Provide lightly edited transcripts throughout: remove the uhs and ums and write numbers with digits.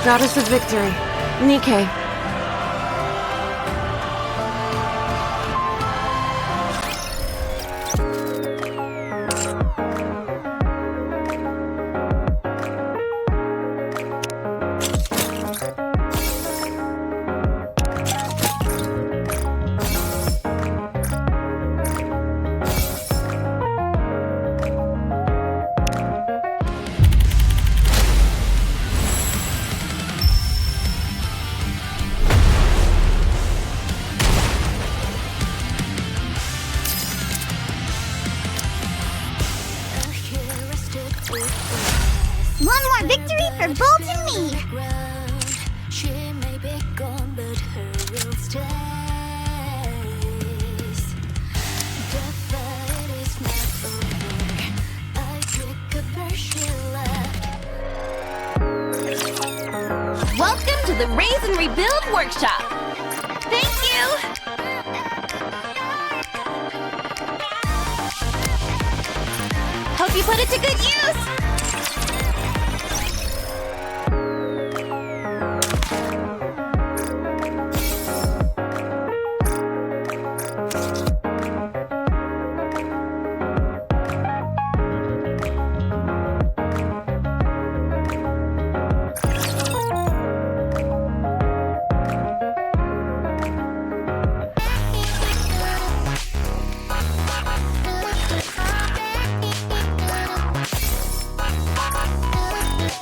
Goddess of Victory, Nikke. One more victory for Bolt and me! She may be gone, but her will stays. The fight is not over. I pick up where she left. Welcome to the Raise and Rebuild Workshop. Thank you! Hope you put it to good use!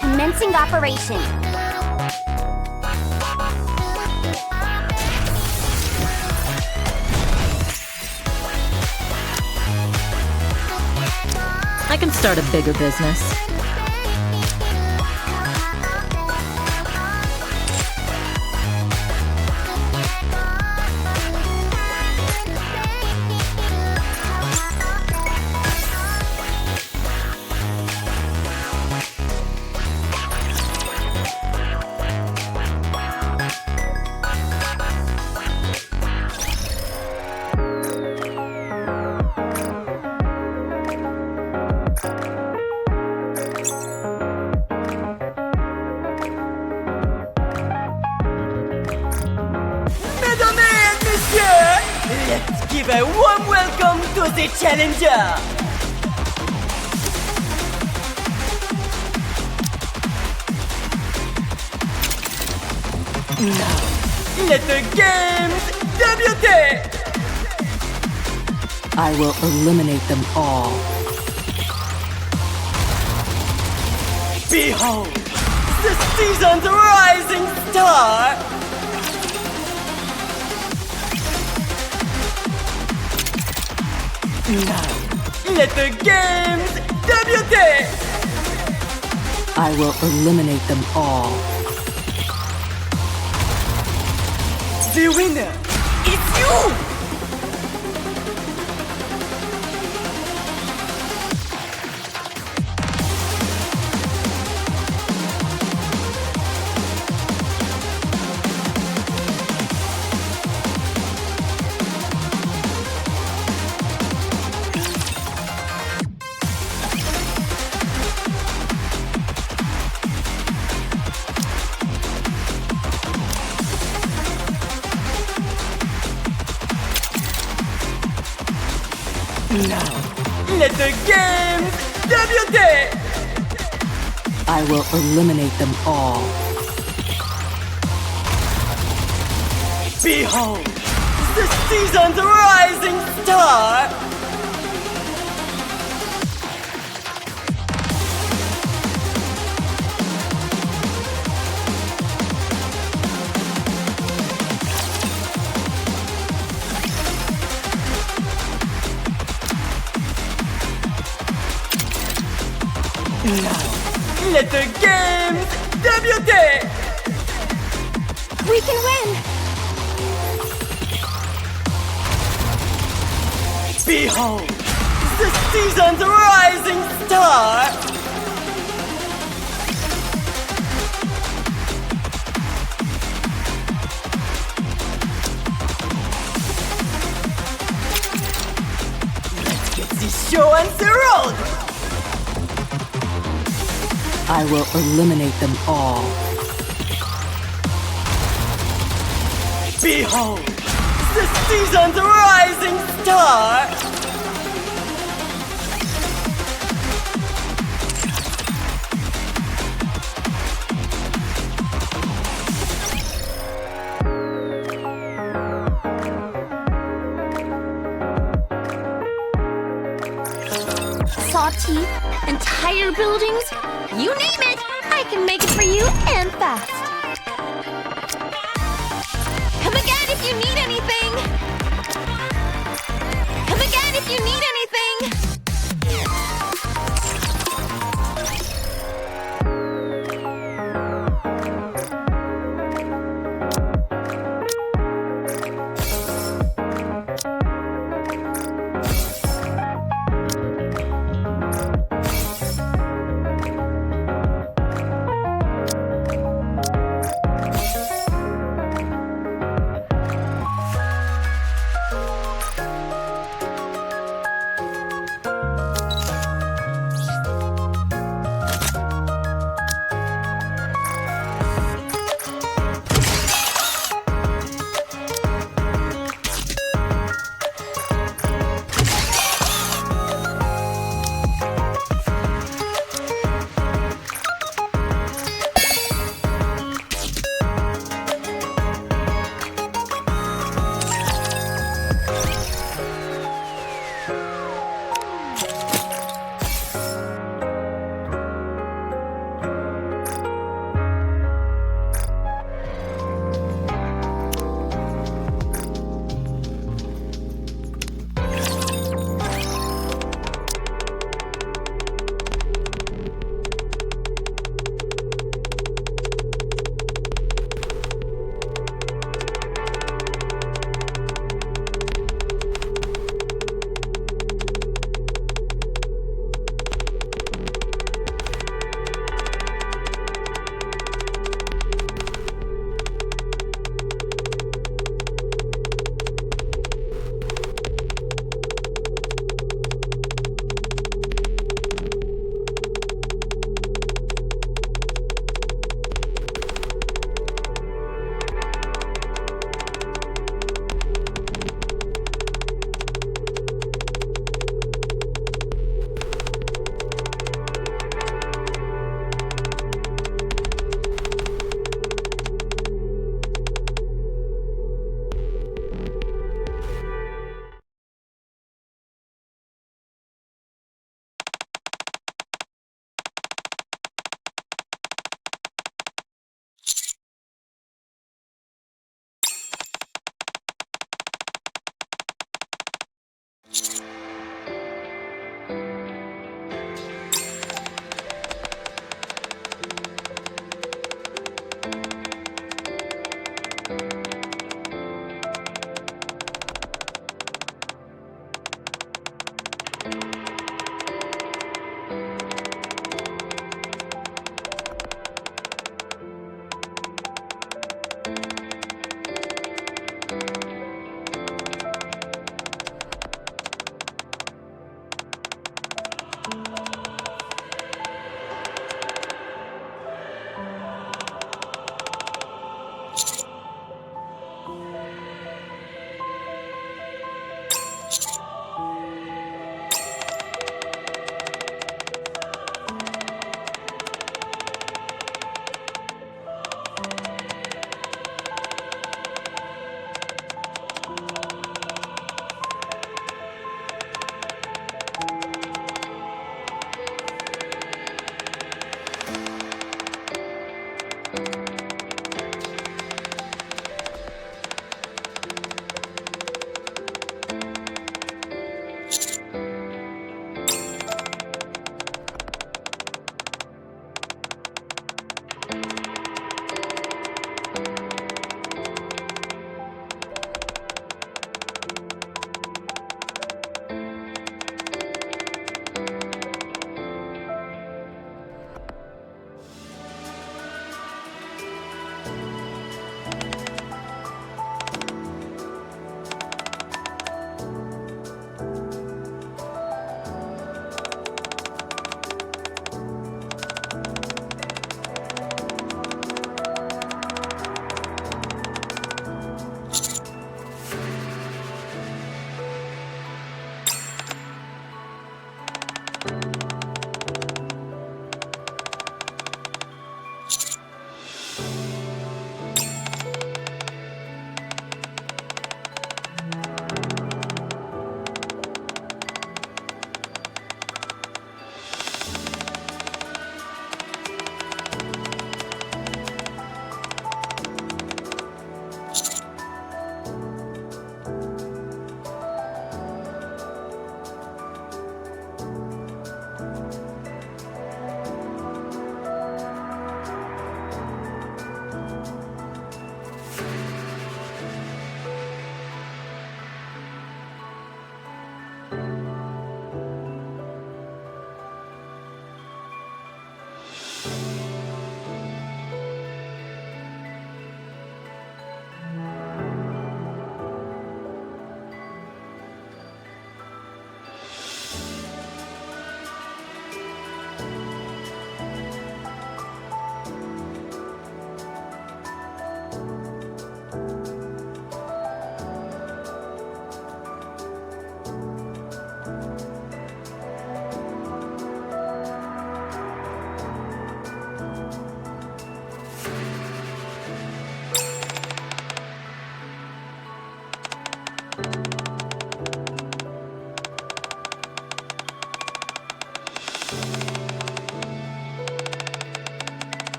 Commencing operation. I can start a bigger business. Let's give a warm welcome to the challenger! Now, let the games debut! I will eliminate them all. Behold, the season's rising star! Now, let the games debut! I will eliminate them all. The winner is you! Now, let the games debut! I will eliminate them all. Behold, the season's rising star! Now, let the games debut! We can win! Behold, the season's rising star! Let's get this show on the road! I will eliminate them all. Behold, the season's rising star! Saw teeth, entire buildings, you name it, I can make it for you and fast. Come again if you need anything. Come again if you need anything.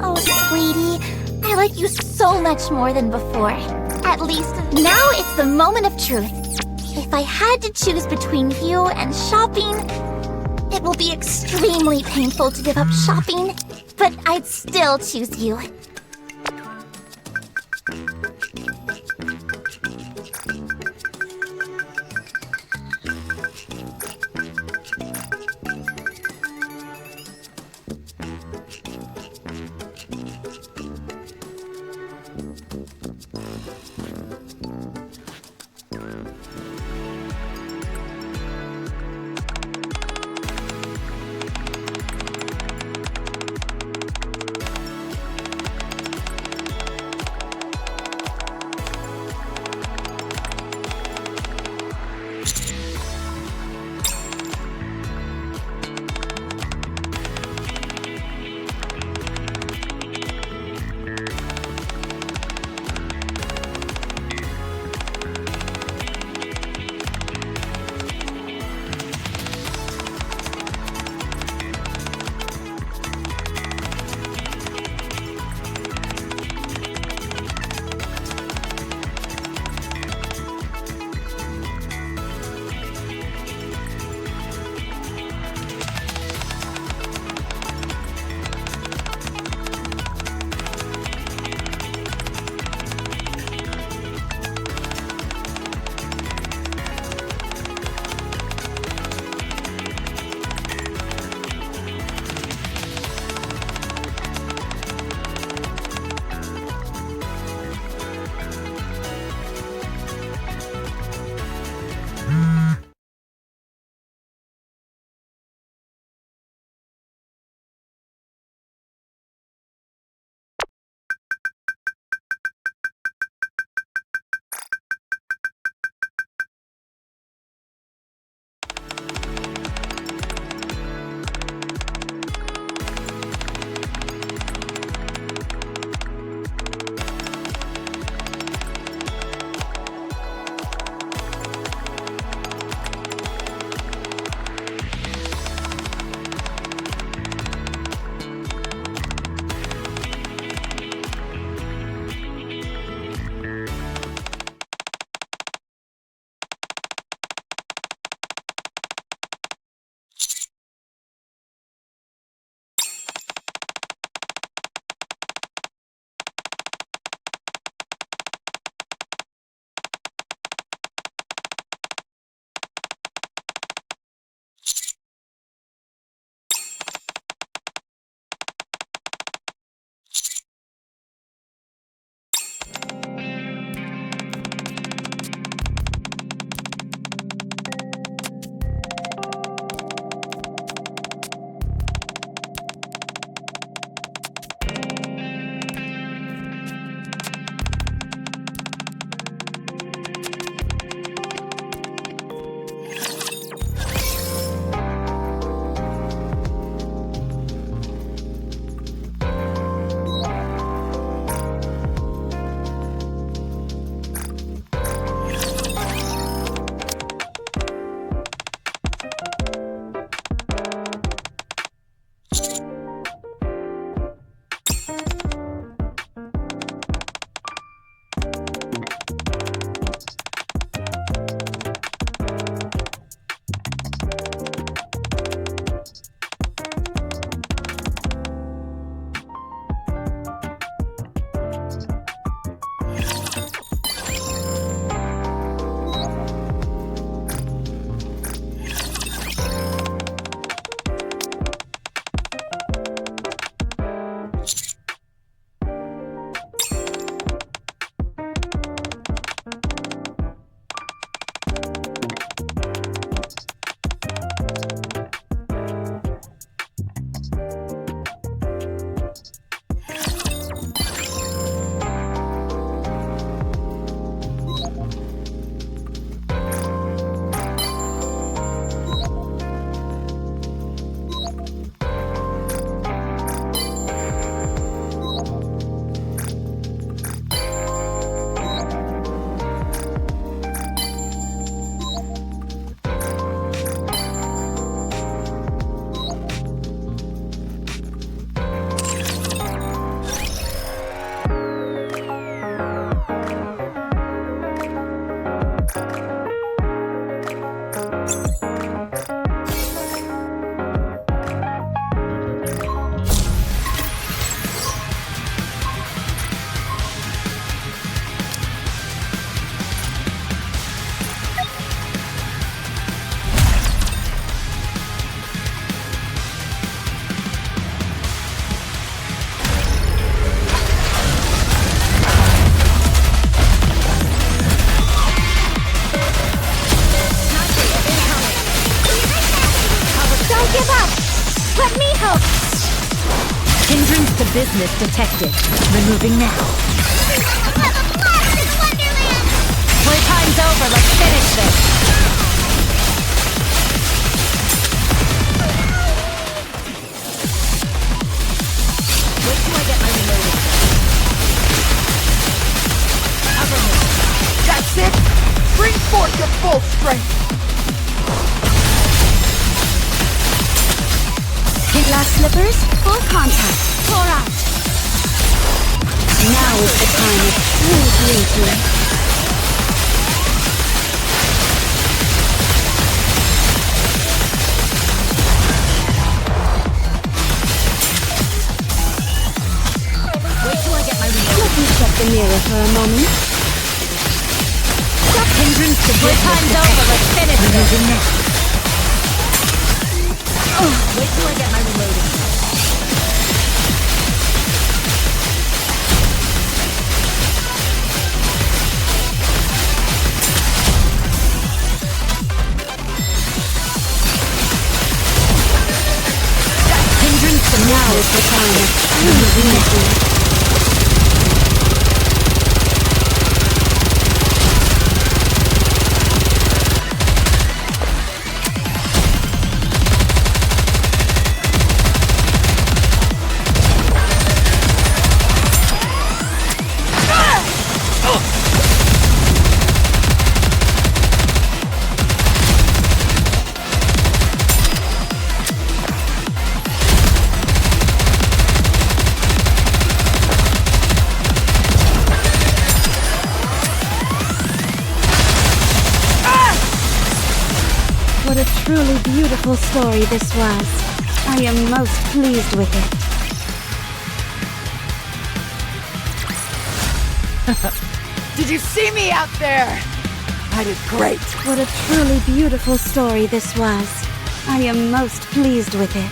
Oh, sweetie, I like you so much more than before. At least now it's the moment of truth. If I had to choose between you and shopping, it will be extremely painful to give up shopping, but I'd still choose you. Hindrance to business detected. Removing now. Have a blast in Wonderland! Playtime's over, let's finish this. Wait till I get my reloading. Cover me. That's it! Bring forth your full strength! Hit glass slippers, full contact. Pour out. Now is the time of true beauty. Wait till I get my reload. Let me check the mirror for a moment. Hindrance to playtime's over, let's finish this. Now. Wait till I get my reloading. Hindrance to Now is the time of true beauty. What a truly beautiful story this was. I am most pleased with it. Did you see me out there? I did great. What a truly beautiful story this was. I am most pleased with it.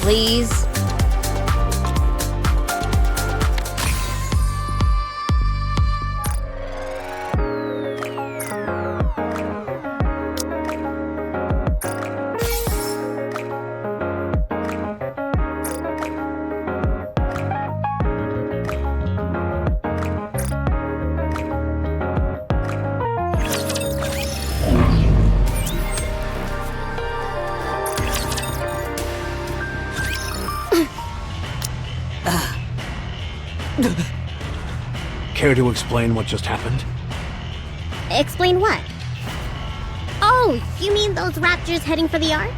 please. Care to explain what just happened? Explain what? Oh, you mean those raptors heading for the Ark?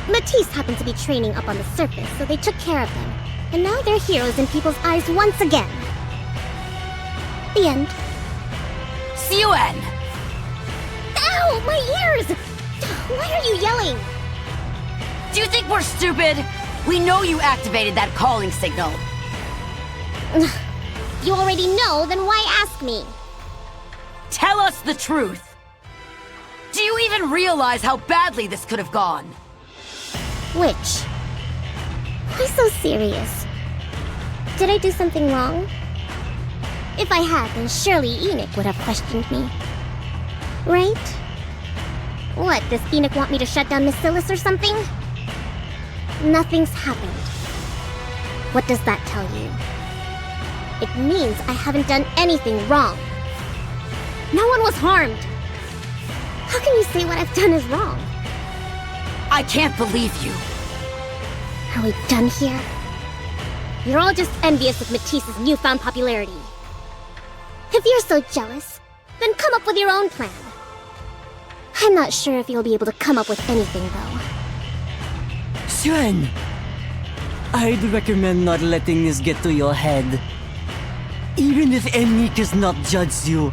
Matisse happened to be training up on the surface, so they took care of them. And now they're heroes in people's eyes once again. The end. Suen! Ow, my ears! Why are you yelling? Do you think we're stupid? We know you activated that calling signal. You already know, then why ask me? Tell us the truth. Do you even realize how badly this could have gone? Which? Why so serious? Did I do something wrong? If I had, then surely Enoch would have questioned me. Right? What, does Enoch want me to shut down Miss Silas or something? Nothing's happened. What does that tell you? It means I haven't done anything wrong. No one was harmed. How can you say what I've done is wrong? I can't believe you. Are we done here? You're all just envious of Matisse's newfound popularity. If you're so jealous, then come up with your own plan. I'm not sure if you'll be able to come up with anything, though. Suen, I'd recommend not letting this get to your head. Even if Nikke's not judged you,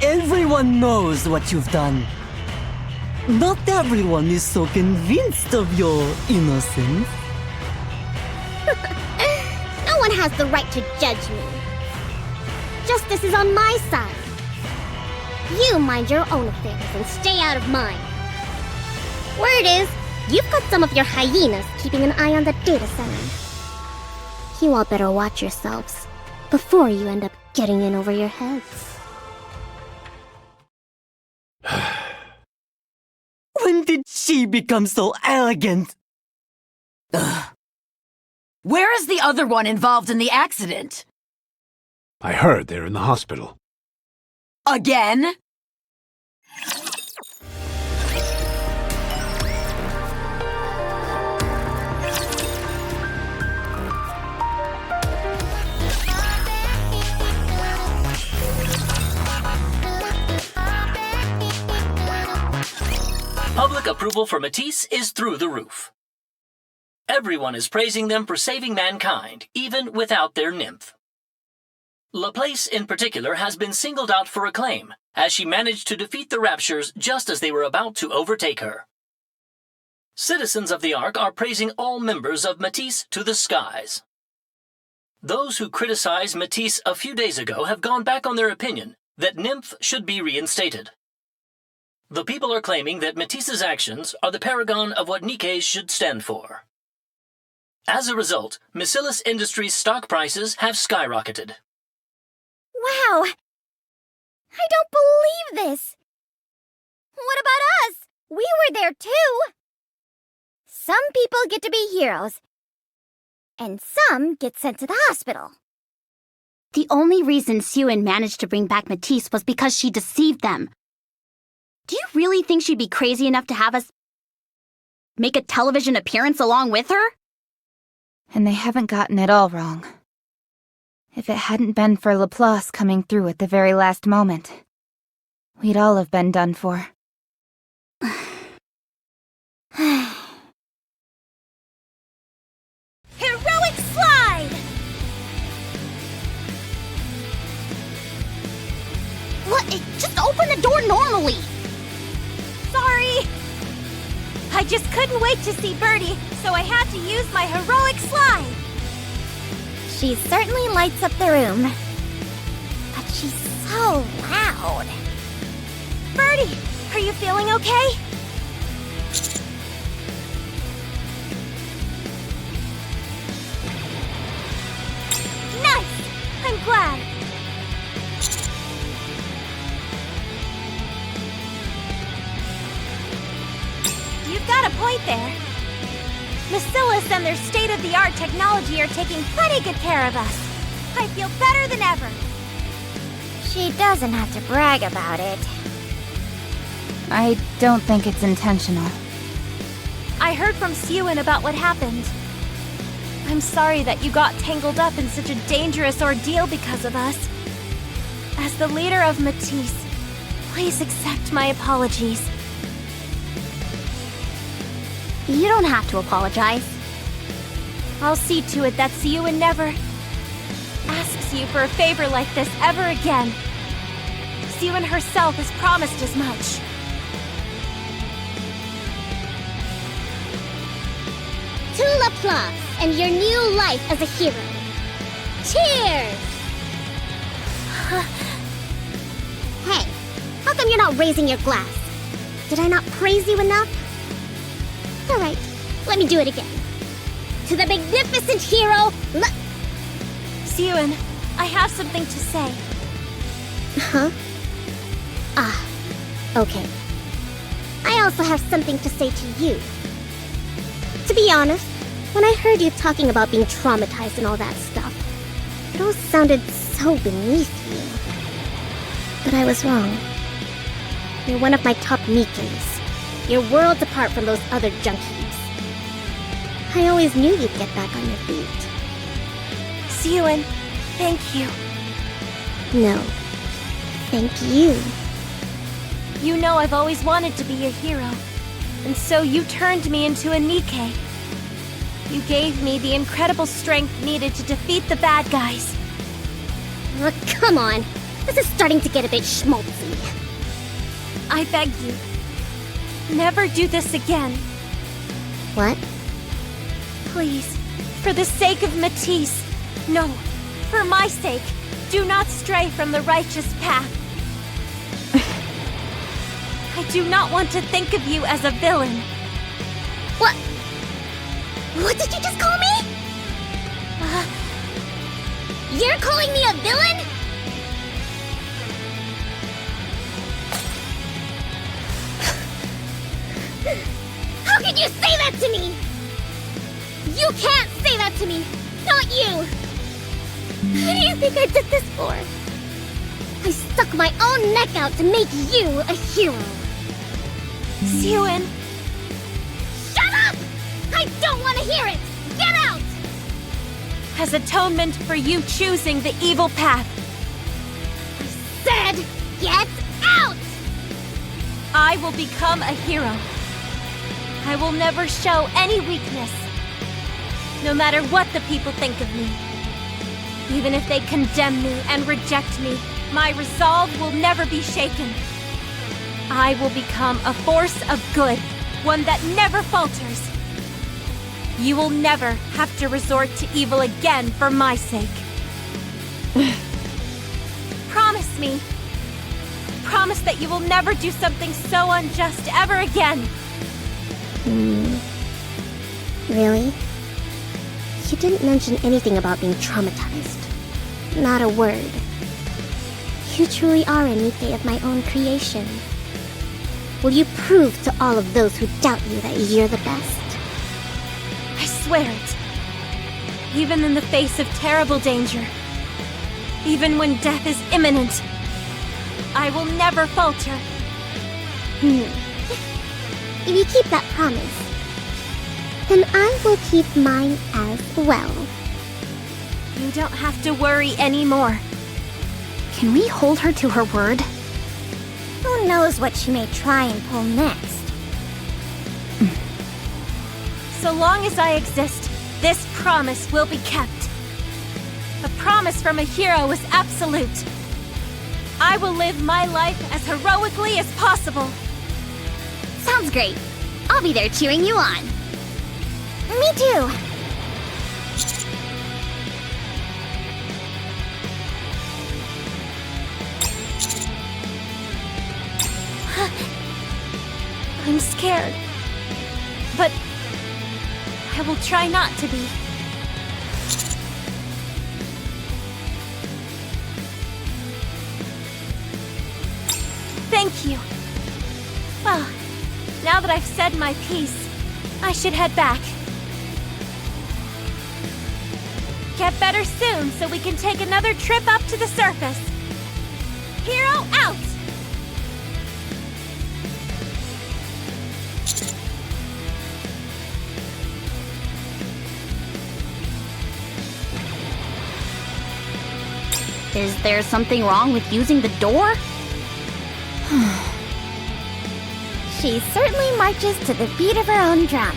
everyone knows what you've done. Not everyone is so convinced of your innocence. No one has the right to judge me. Justice is on my side. You mind your own affairs and stay out of mine. Word is, you've got some of your hyenas keeping an eye on the data center. You all better watch yourselves before you end up getting in over your heads. When did she become so arrogant? Where is the other one involved in the accident? I heard they're in the hospital. Again? Public approval for Matisse is through the roof. Everyone is praising them for saving mankind, even without their nymph. Laplace, in particular, has been singled out for acclaim, as she managed to defeat the Raptures just as they were about to overtake her. Citizens of the Ark are praising all members of Matisse to the skies. Those who criticized Matisse a few days ago have gone back on their opinion that Nymph should be reinstated. The people are claiming that Matisse's actions are the paragon of what Nikke should stand for. As a result, Miscellaneous Industries' stock prices have skyrocketed. Wow! I don't believe this! What about us? We were there too! Some people get to be heroes, and some get sent to the hospital. The only reason Sewin managed to bring back Matisse was because she deceived them. Do you really think she'd be crazy enough to have us make a television appearance along with her? And they haven't gotten it all wrong. If it hadn't been for Laplace coming through at the very last moment, we'd all have been done for. Heroic slide! What? Just open the door normally! Sorry! I just couldn't wait to see Birdie, so I had to use my heroic slide! She certainly lights up the room. But she's so loud. Birdie, are you feeling okay? Nice! I'm glad. You've got a point there. Miscellaneous and their state-of-the-art technology are taking plenty good care of us. I feel better than ever. She doesn't have to brag about it. I don't think it's intentional. I heard from Sewin about what happened. I'm sorry that you got tangled up in such a dangerous ordeal because of us. As the leader of Matisse, please accept my apologies. You don't have to apologize. I'll see to it that Sewin never asks you for a favor like this ever again. Sewin herself has promised as much. To Laplace and your new life as a hero. Cheers! Hey, how come you're not raising your glass? Did I not praise you enough? Alright, let me do it again. To the magnificent hero, Sewin, I have something to say. Huh? Ah, okay. I also have something to say to you. To be honest, when I heard you talking about being traumatized and all that stuff, it all sounded so beneath you. But I was wrong. You're one of my top Nikkes. You're worlds apart from those other junkies. I always knew you'd get back on your feet. Sewin, thank you. No, thank you. You know I've always wanted to be a hero. And so you turned me into a Nikke. You gave me the incredible strength needed to defeat the bad guys. Come on. This is starting to get a bit schmaltzy. I beg you. Never do this again. What? Please. For the sake of Matisse. No. For my sake. Do not stray from the righteous path. I do not want to think of you as a villain. What? What did you just call me? You're calling me a villain? How can you say that to me? You can't say that to me! Not you! What do you think I did this for? I stuck my own neck out to make you a hero. Siwin. Shut up! I don't want to hear it! Get out! As atonement for you choosing the evil path. Said, get out! I will become a hero. I will never show any weakness. No matter what the people think of me. Even if they condemn me and reject me, my resolve will never be shaken. I will become a force of good, one that never falters. You will never have to resort to evil again for my sake. Promise me. Promise that you will never do something so unjust ever again. Really? You didn't mention anything about being traumatized. Not a word. You truly are a Nikke of my own creation. Will you prove to all of those who doubt you that you're the best? I swear it. Even in the face of terrible danger. Even when death is imminent. I will never falter. If you keep that promise, then I will keep mine as well. You don't have to worry anymore. Can we hold her to her word? Who knows what she may try and pull next? So long as I exist, this promise will be kept. A promise from a hero is absolute. I will live my life as heroically as possible. Sounds great. I'll be there cheering you on. Me too. I'm scared. But I will try not to be. Thank you. Well, now that I've said my piece, I should head back. Get better soon so we can take another trip up to the surface. Hero out! Is there something wrong with using the door? She certainly marches to the beat of her own drum.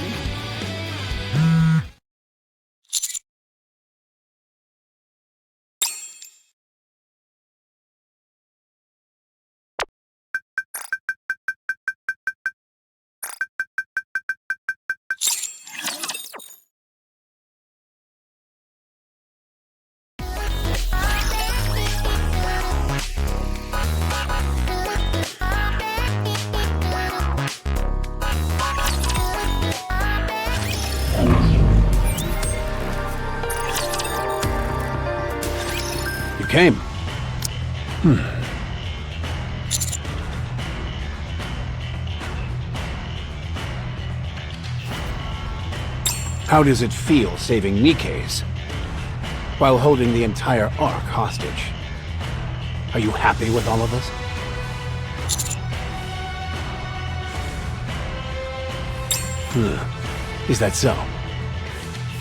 Came. How does it feel saving Nikke's while holding the entire Ark hostage? Are you happy with all of this? Is that so?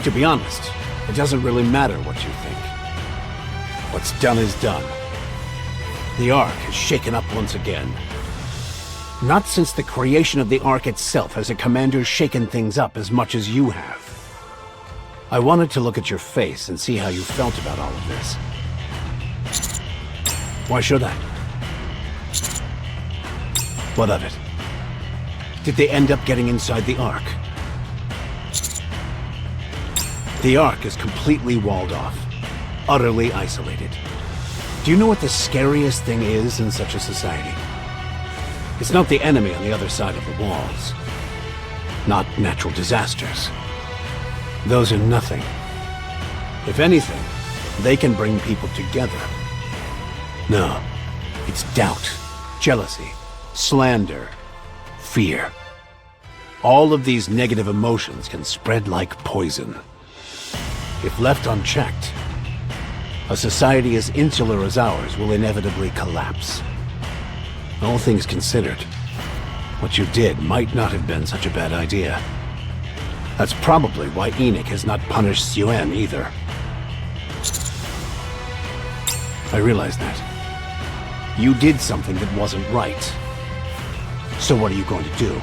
To be honest, it doesn't really matter what you think. What's done is done. The Ark is shaken up once again. Not since the creation of the Ark itself has a commander shaken things up as much as you have. I wanted to look at your face and see how you felt about all of this. Why should I? What of it? Did they end up getting inside the Ark? The Ark is completely walled off, utterly isolated. Do you know what the scariest thing is in such a society? It's not the enemy on the other side of the walls. Not natural disasters. Those are nothing. If anything, they can bring people together. No, it's doubt, jealousy, slander, fear. All of these negative emotions can spread like poison. If left unchecked, a society as insular as ours will inevitably collapse. All things considered, what you did might not have been such a bad idea. That's probably why Enoch has not punished Suen either. I realize that. You did something that wasn't right. So what are you going to do?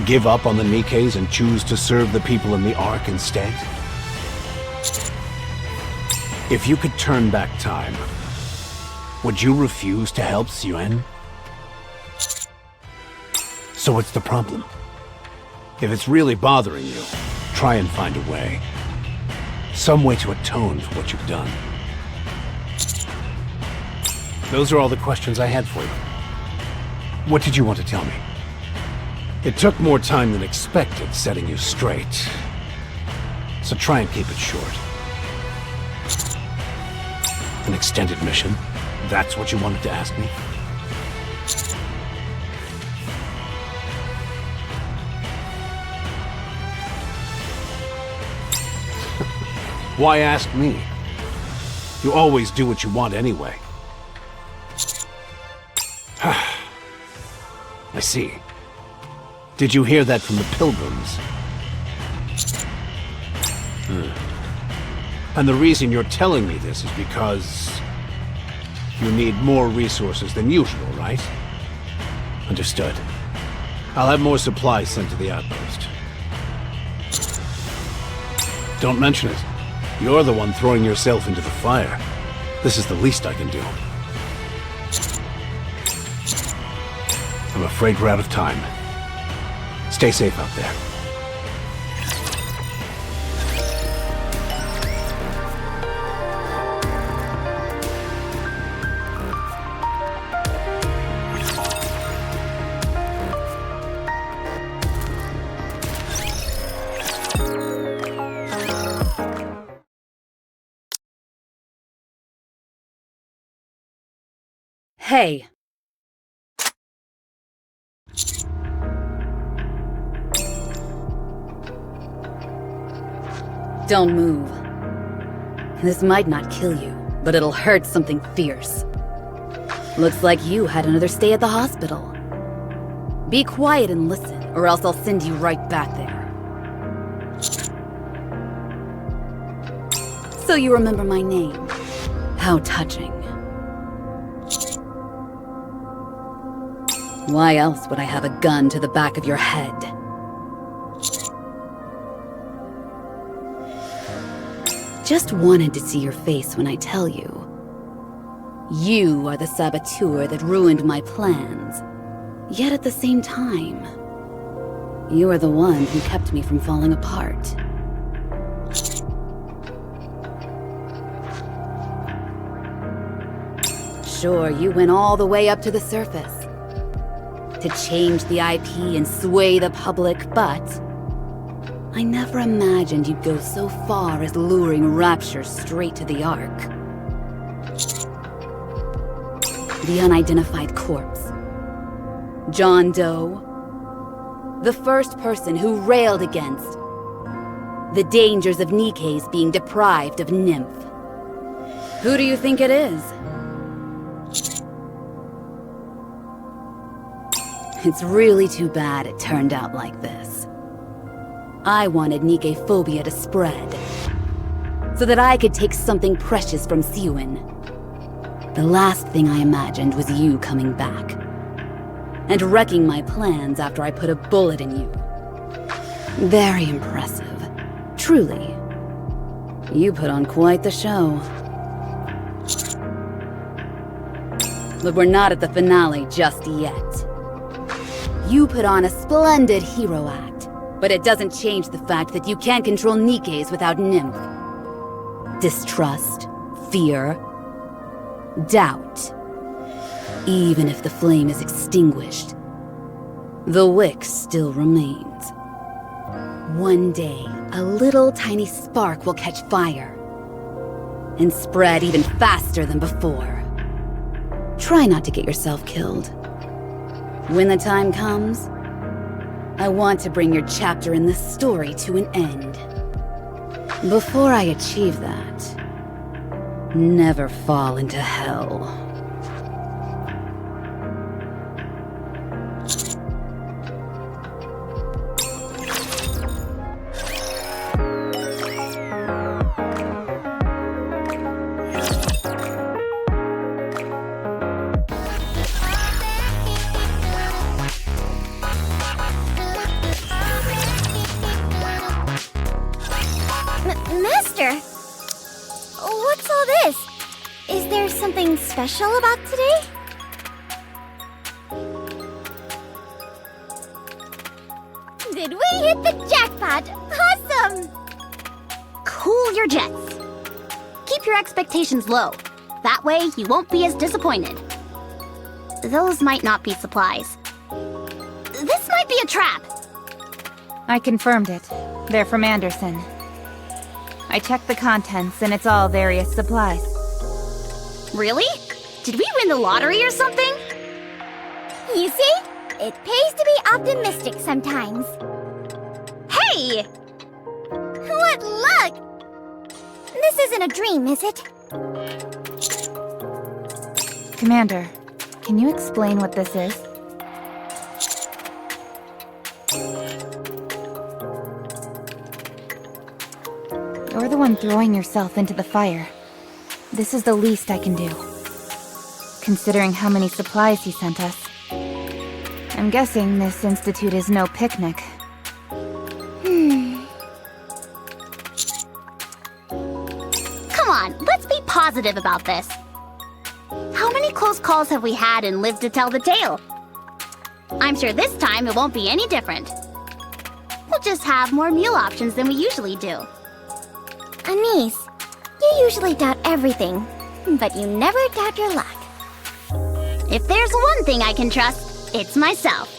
Give up on the Nikkes and choose to serve the people in the Ark instead? If you could turn back time, would you refuse to help Suen? So what's the problem? If it's really bothering you, try and find a way. Some way to atone for what you've done. Those are all the questions I had for you. What did you want to tell me? It took more time than expected setting you straight. So try and keep it short. An extended mission? That's what you wanted to ask me? Why ask me? You always do what you want anyway. I see. Did you hear that from the Pilgrims? And the reason you're telling me this is because you need more resources than usual, right? Understood. I'll have more supplies sent to the outpost. Don't mention it. You're the one throwing yourself into the fire. This is the least I can do. I'm afraid we're out of time. Stay safe out there. Hey. Don't move. This might not kill you, but it'll hurt something fierce. Looks like you had another stay at the hospital. Be quiet and listen, or else I'll send you right back there. So you remember my name. How touching. Why else would I have a gun to the back of your head? Just wanted to see your face when I tell you. You are the saboteur that ruined my plans. Yet at the same time, you are the one who kept me from falling apart. Sure, you went all the way up to the surface to change the IP and sway the public, but I never imagined you'd go so far as luring Rapture straight to the Ark. The unidentified corpse. John Doe. The first person who railed against the dangers of Nikke's being deprived of Nymph. Who do you think it is? It's really too bad it turned out like this. I wanted Nikke phobia to spread, so that I could take something precious from Suen. The last thing I imagined was you coming back, and wrecking my plans after I put a bullet in you. Very impressive. Truly. You put on quite the show. But we're not at the finale just yet. You put on a splendid hero act, but it doesn't change the fact that you can't control Nikkes without Nymph. Distrust, fear, doubt. Even if the flame is extinguished, the wick still remains. One day, a little tiny spark will catch fire and spread even faster than before. Try not to get yourself killed. When the time comes, I want to bring your chapter in this story to an end. Before I achieve that, never fall into hell. Master! What's all this? Is there something special about today? Did we hit the jackpot? Awesome! Cool your jets. Keep your expectations low. That way, you won't be as disappointed. Those might not be supplies. This might be a trap. I confirmed it. They're from Anderson. I checked the contents, and it's all various supplies. Really? Did we win the lottery or something? You see? It pays to be optimistic sometimes. Hey! What luck! This isn't a dream, is it? Commander, can you explain what this is? You're the one throwing yourself into the fire. This is the least I can do, considering how many supplies he sent us. I'm guessing this institute is no picnic. Come on, let's be positive about this. How many close calls have we had and lived to tell the tale? I'm sure this time it won't be any different. We'll just have more meal options than we usually do. Anise, you usually doubt everything, but you never doubt your luck. If there's one thing I can trust, it's myself.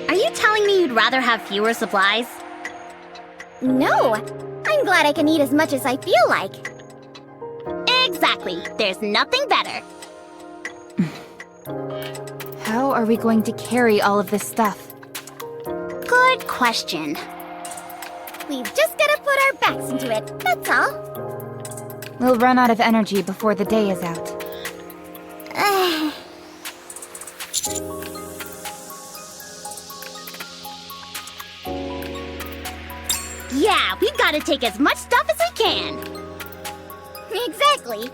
Are you telling me you'd rather have fewer supplies? No! I'm glad I can eat as much as I feel like. Exactly. There's nothing better. How are we going to carry all of this stuff? Good question. We've just gotta put our backs into it, that's all. We'll run out of energy before the day is out. Yeah, we've got to take as much stuff as we can. Exactly.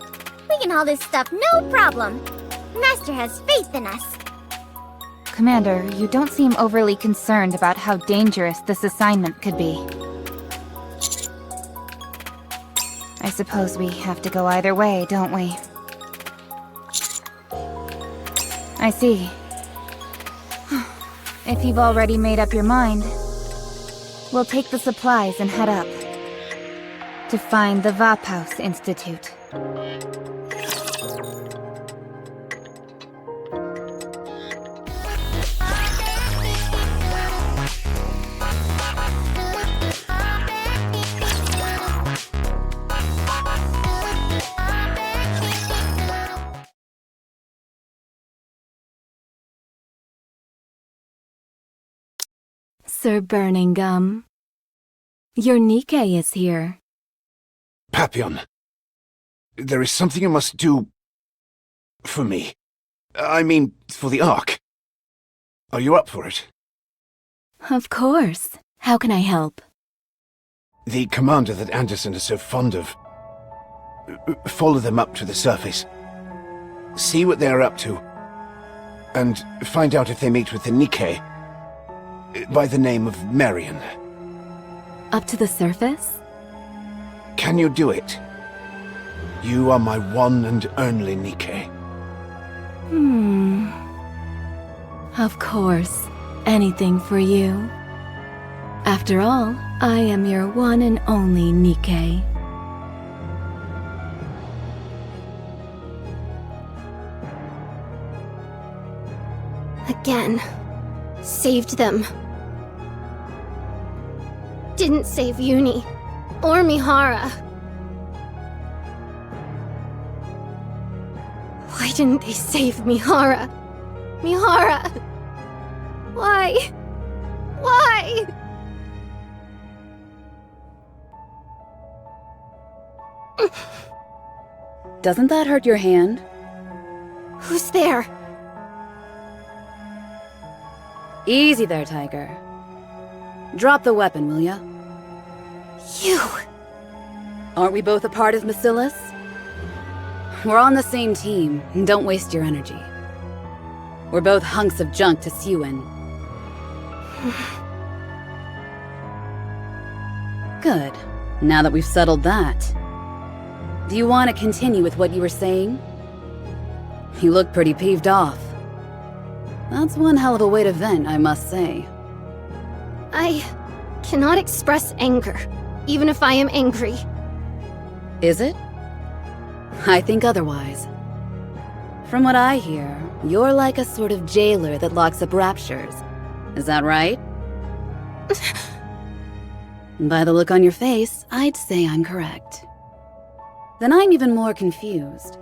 We can haul this stuff no problem. Master has faith in us. Commander, you don't seem overly concerned about how dangerous this assignment could be. I suppose we have to go either way, don't we? I see. If you've already made up your mind, we'll take the supplies and head up to find the Vaphaus Institute. Sir Burning Gum, your Nikke is here. Papillon, there is something you must do for me. I mean, for the Ark. Are you up for it? Of course. How can I help? The commander that Anderson is so fond of. Follow them up to the surface. See what they are up to. And find out if they meet with the Nikke by the name of Marion. Up to the surface? Can you do it? You are my one and only Nikke. Of course, anything for you. After all, I am your one and only Nikke. Again. Saved them. Didn't save Uni. Or Mihara. Why didn't they save Mihara? Mihara! Why? Why? Doesn't that hurt your hand? Who's there? Easy there, Tiger. Drop the weapon, will ya? You! Aren't we both a part of Bacillus? We're on the same team. Don't waste your energy. We're both hunks of junk to Sewin. Good. Now that we've settled that, do you want to continue with what you were saying? You look pretty peeved off. That's one hell of a way to vent, I must say. I cannot express anger, even if I am angry. Is it? I think otherwise. From what I hear, you're like a sort of jailer that locks up raptures. Is that right? By the look on your face, I'd say I'm correct. Then I'm even more confused.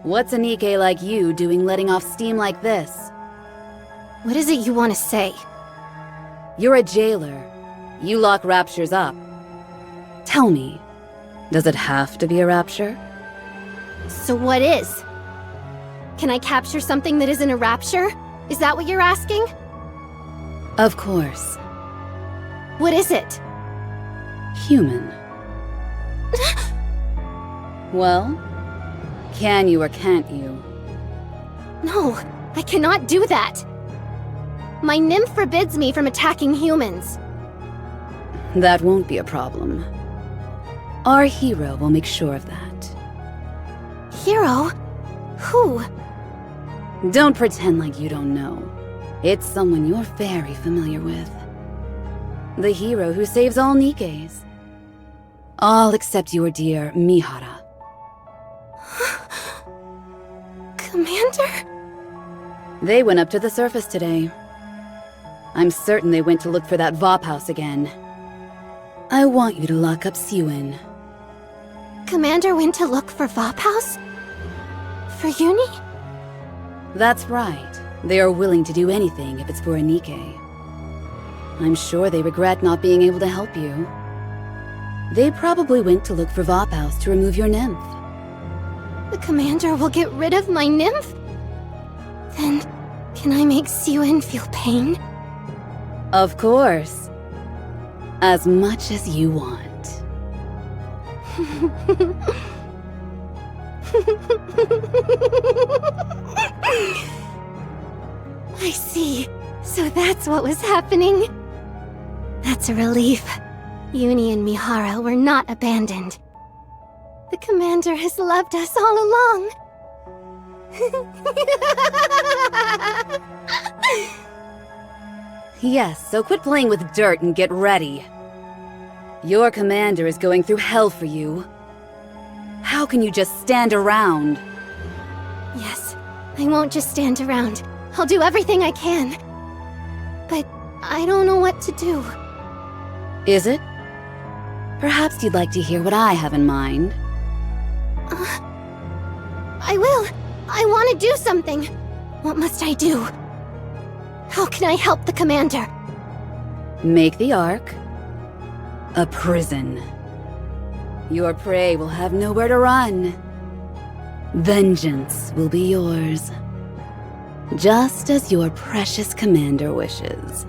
What's a Nikke like you doing letting off steam like this? What is it you want to say? You're a jailer. You lock raptures up. Tell me, does it have to be a rapture? So what is? Can I capture something that isn't a rapture? Is that what you're asking? Of course. What is it? Human. Well, can you or can't you? No, I cannot do that. My nymph forbids me from attacking humans. That won't be a problem. Our hero will make sure of that. Hero? Who? Don't pretend like you don't know. It's someone you're very familiar with. The hero who saves all Nikkes. All except your dear Mihara. Commander? They went up to the surface today. I'm certain they went to look for that Vop house again. I want you to lock up Sewin. Commander went to look for Vop House? For Uni? That's right. They are willing to do anything if it's for a Nikke. I'm sure they regret not being able to help you. They probably went to look for Vop house to remove your nymph. The commander will get rid of my nymph? Then, can I make Sewin feel pain? Of course. As much as you want. I see. So that's what was happening. That's a relief. Uni and Mihara were not abandoned. The commander has loved us all along. Yes, so quit playing with dirt and get ready. Your commander is going through hell for you. How can you just stand around? Yes, I won't just stand around. I'll do everything I can. But I don't know what to do. Is it? Perhaps you'd like to hear what I have in mind. I will. I want to do something. What must I do? How can I help the commander? Make the Ark a prison. Your prey will have nowhere to run. Vengeance will be yours. Just as your precious commander wishes.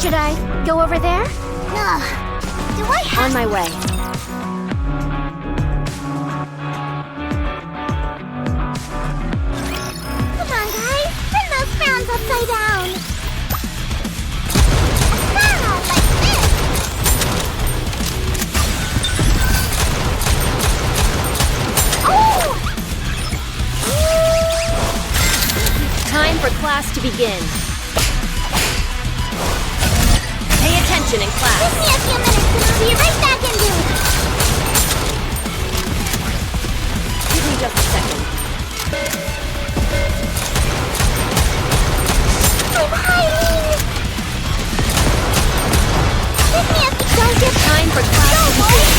Should I go over there? Do I have... On my way. Come on, guys! Turn those frowns upside down! Ah, like this! Time for class to begin. Pay attention in class. Give me a few minutes and I'll be right back in you. Give me just a second. I'm hiding. Give me a few. Don't get Time for class to begin.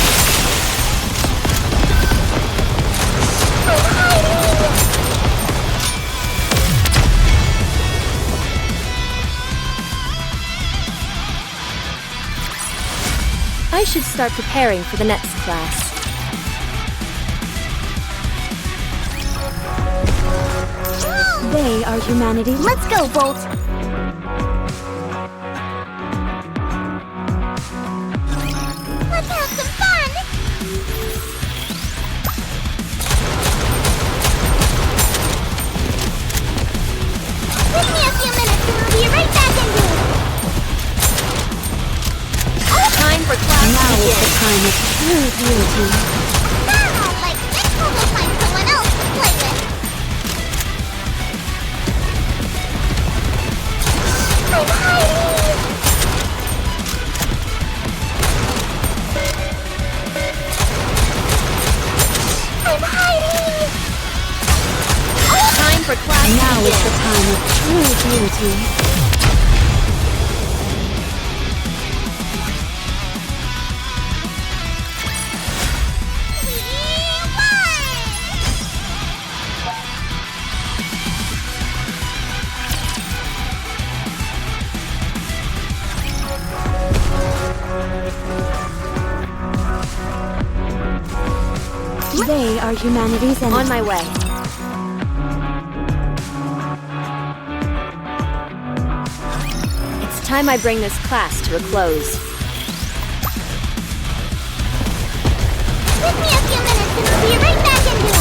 I'm hiding. I should start preparing for the next class. They are humanity. Let's go, Bolt. Let's have some fun. Give me a few minutes and I'll be right back in you. Time for class to Now is begin. the time of true beauty. Like this, we'll go find someone else to play with. I'm hiding. I'm hiding. Time for class Now to is begin. the time of true beauty. They are humanity's enemy. On my way. It's time I bring this class to a close. Give me a few minutes and I'll be right back in you.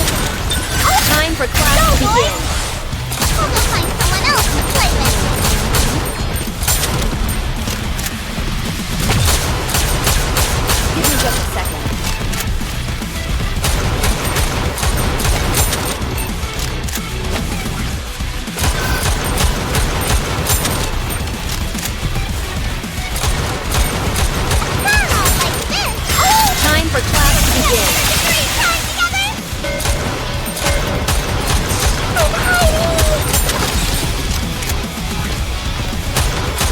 Time for class to begin. We'll go find someone else to play with. Give me just a second. Time for class to begin.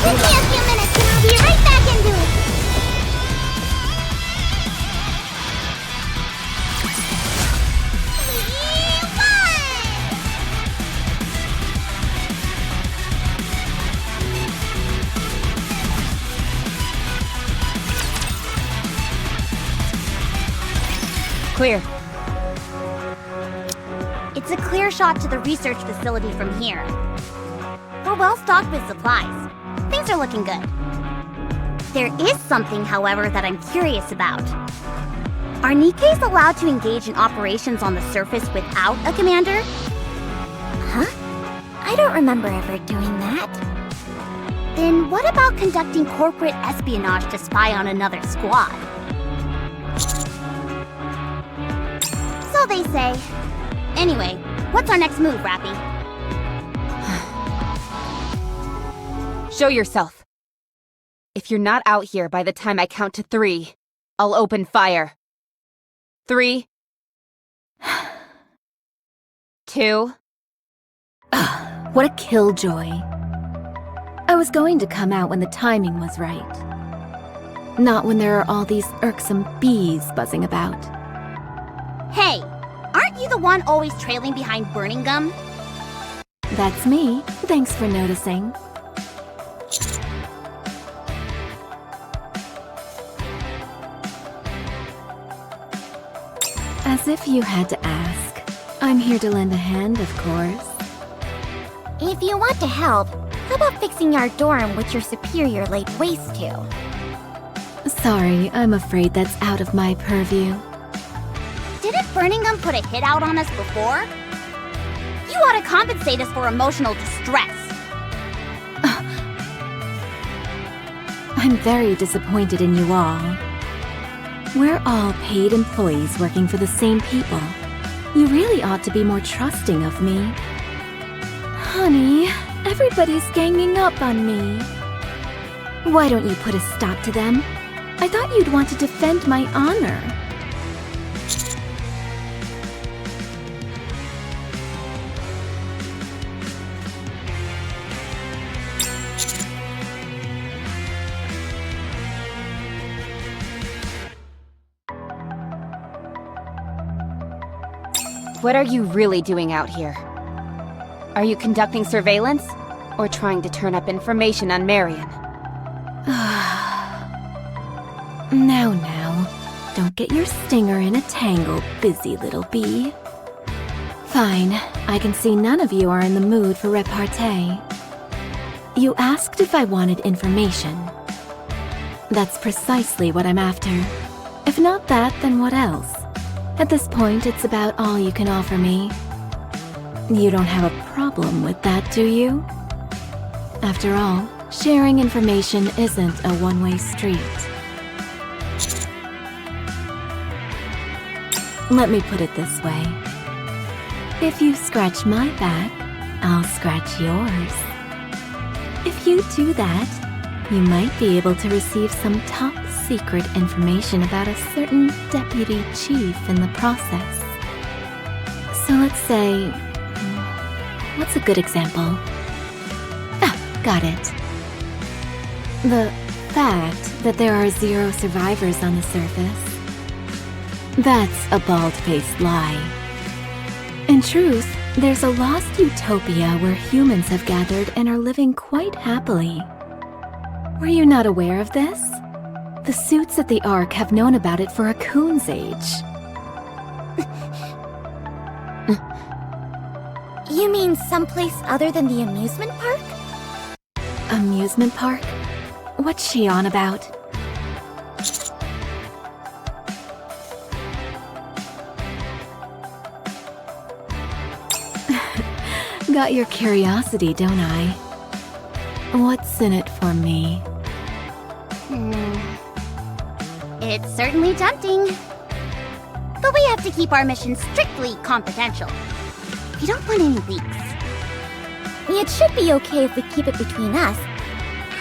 Give me a few minutes and I'll be right back into it. Clear. It's a clear shot to the research facility from here. We're well stocked with supplies. Things are looking good. There is something, however, that I'm curious about. Are Nikkes allowed to engage in operations on the surface without a commander? Huh? I don't remember ever doing that. Then what about conducting corporate espionage to spy on another squad? So they say. Anyway, what's our next move, Rappy? Show yourself. If you're not out here by the time I count to 3, I'll open fire. 3, 2. What a killjoy. I was going to come out when the timing was right. Not when there are all these irksome bees buzzing about. Hey, aren't you the one always trailing behind Burning Gum? That's me. Thanks for noticing. As if you had to ask. I'm here to lend a hand, of course. If you want to help, how about fixing our dorm which your superior laid waste to? Sorry, I'm afraid that's out of my purview. Didn't Burning Gum put a hit out on us before? You ought to compensate us for emotional distress. I'm very disappointed in you all. We're all paid employees working for the same people. You really ought to be more trusting of me. Honey, everybody's ganging up on me. Why don't you put a stop to them? I thought you'd want to defend my honor. What are you really doing out here? Are you conducting surveillance? Or trying to turn up information on Marion? Now, don't get your stinger in a tangle, busy little bee. Fine, I can see none of you are in the mood for repartee. You asked if I wanted information. That's precisely what I'm after. If not that, then what else? At this point, it's about all you can offer me. You don't have a problem with that, do you? After all, sharing information isn't a one-way street. Let me put it this way. If you scratch my back, I'll scratch yours. If you do that, you might be able to receive some top-secret information about a certain deputy chief in the process. So let's say... what's a good example? Got it. The fact that there are 0 survivors on the surface. That's a bald-faced lie. In truth, there's a lost utopia where humans have gathered and are living quite happily. Were you not aware of this? The suits at the Ark have known about it for a coon's age. You mean someplace other than the amusement park? Amusement park? What's she on about? Got your curiosity, don't I? What's in it for me? It's certainly tempting. But we have to keep our mission strictly confidential. We don't want any leaks. It should be okay if we keep it between us.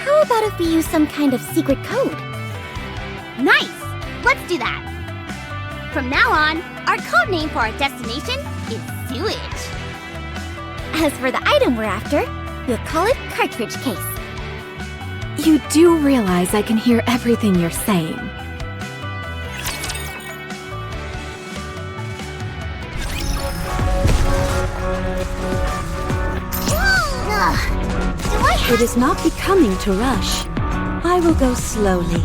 How about if we use some kind of secret code? Nice! Let's do that. From now on, our code name for our destination is Sewage. As for the item we're after, we'll call it Cartridge Case. You do realize I can hear everything you're saying. It is not becoming to rush. I will go slowly.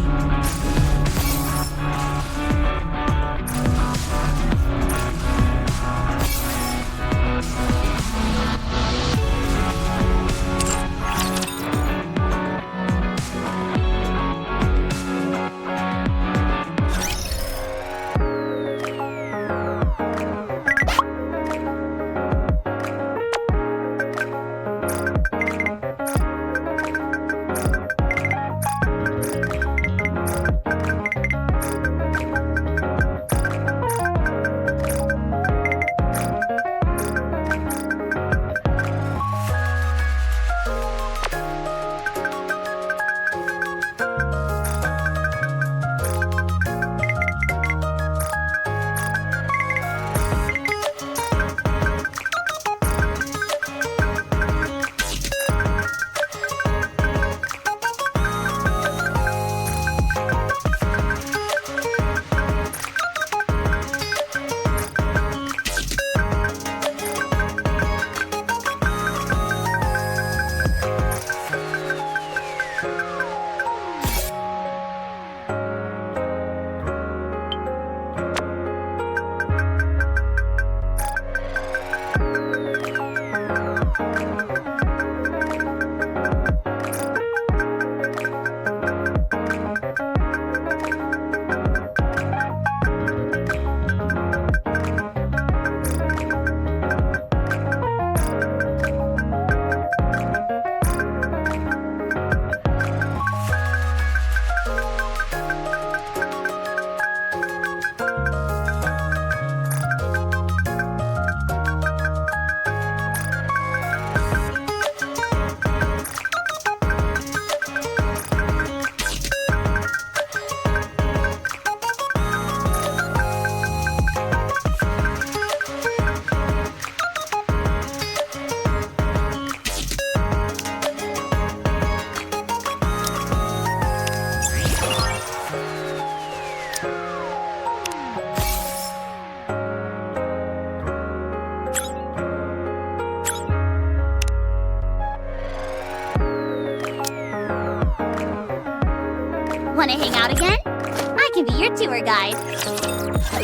Want to hang out again? I can be your tour guide.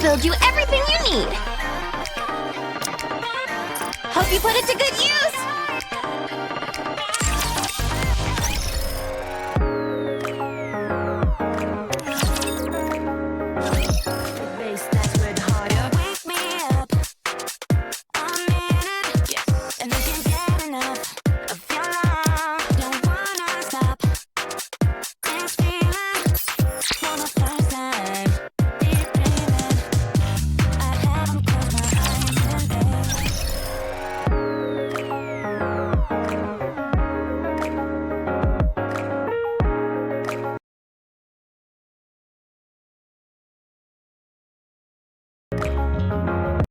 Build you everything you need. Hope you put it to good use.